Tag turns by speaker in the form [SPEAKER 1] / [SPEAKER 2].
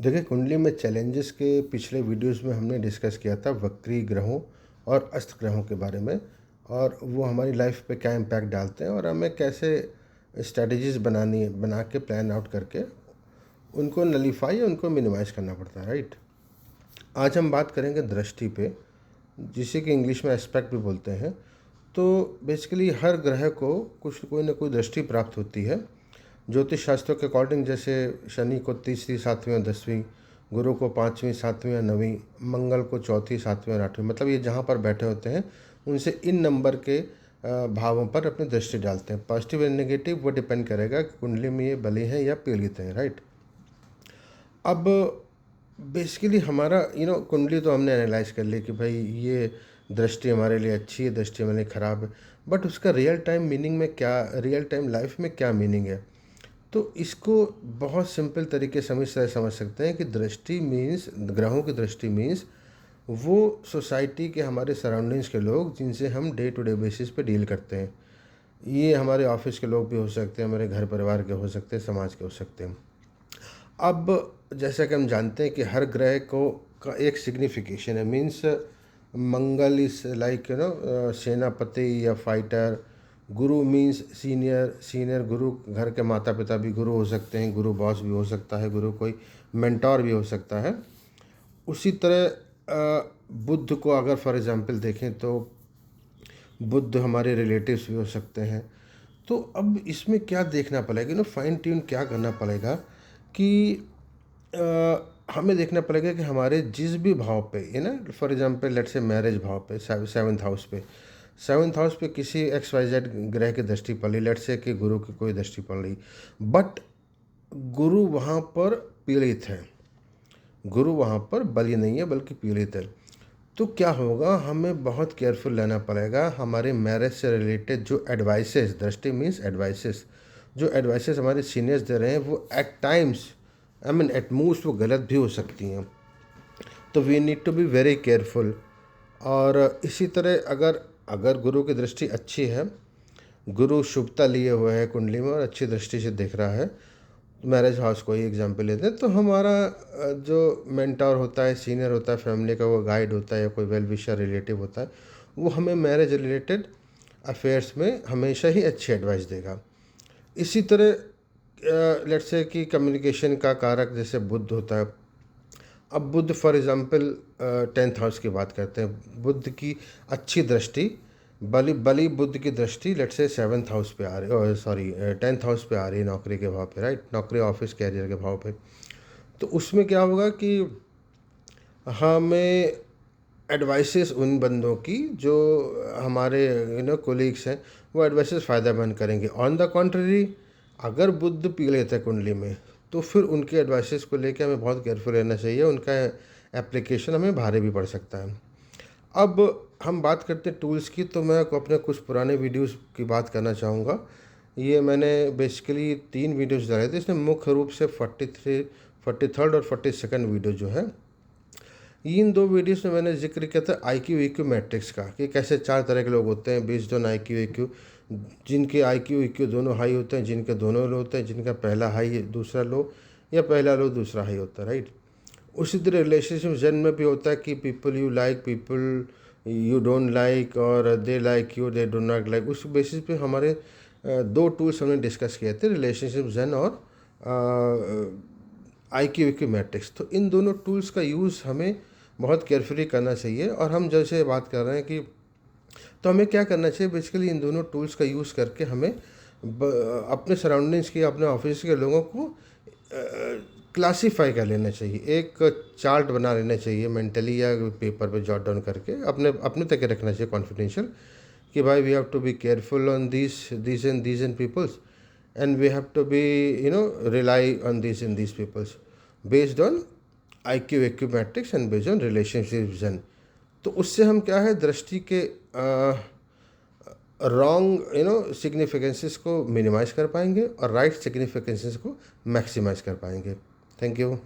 [SPEAKER 1] देखिए, कुंडली में चैलेंजेस के पिछले वीडियोस में हमने डिस्कस किया था वक्री ग्रहों और अस्त ग्रहों के बारे में, और वो हमारी लाइफ पे क्या इम्पैक्ट डालते हैं और हमें कैसे स्ट्रेटजीज बना के प्लान आउट करके उनको नलीफाई या उनको मिनिमाइज करना पड़ता है, राइट। आज हम बात करेंगे दृष्टि पे, जिसे कि इंग्लिश में एस्पेक्ट भी बोलते हैं। तो बेसिकली हर ग्रह को कुछ कोई ना कोई दृष्टि प्राप्त होती है ज्योतिष शास्त्रों के अकॉर्डिंग। जैसे शनि को तीसरी, सातवीं और दसवीं, गुरु को पाँचवीं, सातवीं और नवीं, मंगल को चौथी, सातवीं और आठवीं, मतलब ये जहाँ पर बैठे होते हैं उनसे इन नंबर के भावों पर अपनी दृष्टि डालते हैं। पॉजिटिव एंड नेगेटिव वो डिपेंड करेगा कि कुंडली में ये बली हैं या पीड़ित हैं, राइट। अब बेसिकली हमारा कुंडली तो हमने एनालाइज कर ली कि भाई ये दृष्टि हमारे लिए अच्छी है, दृष्टि हमारे लिए ख़राब है, बट उसका रियल टाइम मीनिंग में क्या, रियल टाइम लाइफ में क्या मीनिंग है। तो इसको बहुत सिंपल तरीके से समझ सकते हैं कि दृष्टि मीन्स, ग्रहों की दृष्टि मीन्स वो सोसाइटी के, हमारे सराउंडिंग्स के लोग जिनसे हम डे टू डे बेसिस पे डील करते हैं। ये हमारे ऑफिस के लोग भी हो सकते हैं, हमारे घर परिवार के हो सकते हैं, समाज के हो सकते हैं। अब जैसा कि हम जानते हैं कि हर ग्रह को का एक सिग्निफिकेशन है। मीन्स मंगल इज लाइक सेनापति या फाइटर। गुरु मीन्स सीनियर गुरु, घर के माता पिता भी गुरु हो सकते हैं, गुरु बॉस भी हो सकता है, गुरु कोई मेंटोर भी हो सकता है। उसी तरह बुद्ध को अगर फॉर एग्जांपल देखें तो बुद्ध हमारे रिलेटिव्स भी हो सकते हैं। तो अब इसमें क्या देखना पड़ेगा, फाइन ट्यून क्या करना पड़ेगा कि हमें देखना पड़ेगा कि हमारे जिस भी भाव पे, for example let's say marriage भाव पे, सेवन्थ हाउस पे किसी XYZ ग्रह की दृष्टि पड़ रही, लेट्स से कि गुरु की कोई दृष्टि पड़ रही, बट गुरु वहाँ पर पीड़ित है, गुरु वहाँ पर बलि नहीं है बल्कि पीड़ित है। तो क्या होगा, हमें बहुत केयरफुल रहना पड़ेगा। हमारे मैरिज से रिलेटेड जो एडवाइसेस, दृष्टि मीन्स एडवाइसेस, जो एडवाइसेस हमारे सीनियर्स दे रहे हैं वो at times, I mean at most, वो गलत भी हो सकती हैं। तो we need to be very careful. और इसी तरह अगर अगर गुरु की दृष्टि अच्छी है, गुरु शुभता लिए हुए है कुंडली में और अच्छी दृष्टि से दिख रहा है, मैरिज हाउस को ही एग्जांपल लेते हैं, तो हमारा जो मेंटोर होता है, सीनियर होता है फैमिली का, वो गाइड होता है या कोई वेल विशर रिलेटिव होता है, वो हमें मैरिज रिलेटेड अफेयर्स में हमेशा ही अच्छी एडवाइस देगा। इसी तरह लेट्स से कि कम्युनिकेशन का कारक जैसे बुध होता है। अब बुध फॉर एग्जांपल 10th हाउस की बात करते हैं, बुध की अच्छी दृष्टि, बली बुध की दृष्टि लेट्स से 7th हाउस पे आ रही, सॉरी 10th हाउस पे आ रही है, नौकरी के भाव पे, राइट, नौकरी, ऑफिस, कैरियर के भाव पे। तो उसमें क्या होगा कि हमें एडवाइसेस उन बंदों की जो हमारे कोलीग्स हैं, वो एडवाइसेस फ़ायदेमंद करेंगे। ऑन द कॉन्ट्ररी, अगर बुध पीड़ित है कुंडली में, तो फिर उनके एडवाइसेस को लेकर हमें बहुत केयरफुल रहना चाहिए, उनका एप्लीकेशन हमें भारी भी पड़ सकता है। अब हम बात करते हैं टूल्स की, तो मैं अपने कुछ पुराने वीडियोस की बात करना चाहूँगा। ये मैंने बेसिकली 3 वीडियोस डाले थे, इसमें मुख्य रूप से 43, 43rd और 42nd वीडियो जो है, इन 2 वीडियोस में मैंने जिक्र किया था IQ EQ मैट्रिक्स का, कि कैसे 4 तरह के लोग होते हैं बेस्ड ऑन IQ EQ। जिनके IQ EQ दोनों हाई होते हैं, जिनके दोनों लो होते हैं, जिनका पहला हाई दूसरा लो, या पहला लो दूसरा हाई होता है, राइट। उसी तरह रिलेशनशिप जन में भी होता है कि people you like, people you don't like, और they like you, they do not like. उस बेसिस पे हमारे 2 टूल्स हमने डिस्कस किए थे, रिलेशनशिप जन और IQ EQ मैट्रिक्स। तो इन दोनों टूल्स का यूज़ हमें बहुत केयरफुली करना चाहिए। और हम जैसे बात कर रहे हैं कि तो हमें क्या करना चाहिए, बेसिकली इन दोनों टूल्स का यूज़ करके हमें अपने सराउंडिंग्स की, अपने ऑफिस के लोगों को क्लासीफाई कर लेना चाहिए। एक चार्ट बना लेना चाहिए मेंटली या पेपर पे जॉट डाउन करके, अपने अपने तक रखना चाहिए कॉन्फिडेंशियल, कि भाई we have to be careful on these and peoples, and we have to be rely on these peoples based on IQ EQ matrix and based on relationship vision. तो उससे हम क्या है, दृष्टि के रॉन्ग सिग्निफिकेंसेस को मिनिमाइज कर पाएंगे और राइट सिग्निफिकेंसेस को मैक्सिमाइज कर पाएंगे। Thank you.